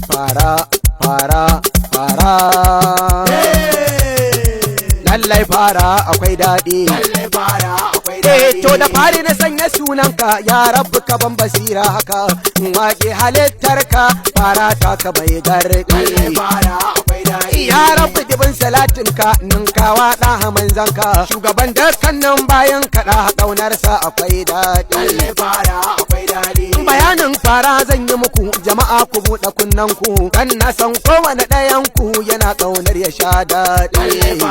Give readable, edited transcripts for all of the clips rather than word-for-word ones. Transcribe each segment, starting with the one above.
fara lallai fara akwai daɗi. To da fari na sanya sunanka ya rabu ka ban basira haka wake halittarka fara ta ka bai garɗi. Ya rabu dibin salatinka ninkawa ɗa manzanka shugaban dukkanin bayan kaɗa ƙaunarsa akwai daɗi. Bayanin fara zan yi muku jama'a ku buɗe kunnanku kan na san kowane ɗayanku yana ƙaunar ya sha daɗi.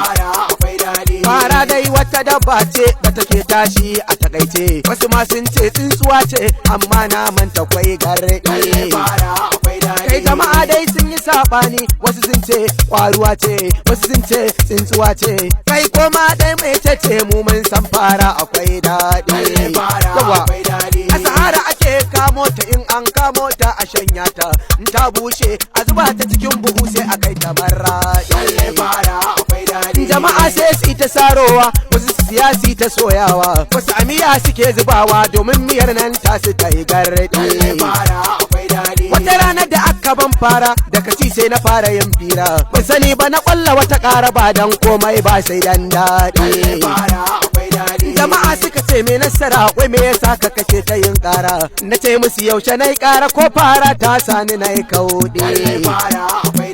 Fara dai wata dabba ce da take tashi a takaice wasu ma sun ce tsuntsuwa ce amma na manta kwai garɗi. Kai jama'a dai sun yi saɓani wasu sun ce ƙwaruwa ce wasu sun ce tsuntsuwa ce kai koma dai mai ce mu mun san fara akwai daɗi. Yawa a Sahara ake kamo ta in an kamo ta a shanya ta in ta bushe a zuba ta cikin buhu sai a kai ta Marraɗi. Jama'a sai su ta sarowa wasu siyasi ta soyawa wasu amiya suke zubawa domin miyar nan ta su ta yi garɗi. Wata ranar da aka ban fara da kaci sai na fara yin fira ban sani ba na ƙwalla wata ƙara ba dan komai ba sai dan daɗi. Jama'a suka ce me nasara wai me yasa ka kace ta yin ƙara na ce musu yaushe na yi ƙara ko fara ta sani na yi kauɗi.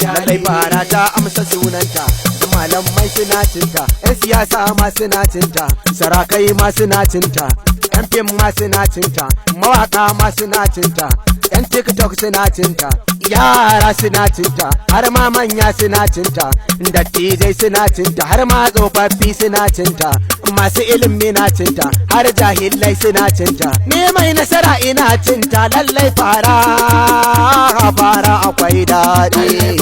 Lallai fara ta amsa sunanta malamai suna cinta 'yan siyasa ma suna cinta sarakai ma suna cinta 'yan fim ma suna cinta mawaka ma suna cinta 'yan tiktok suna cinta yara suna cinta har ma manya suna cinta dattijai suna cinta har ma tsofaffi suna cinta masu ilimi na cinta har jahilai suna cinta ni mai nasara ina cinta lallai fara akwai daɗi.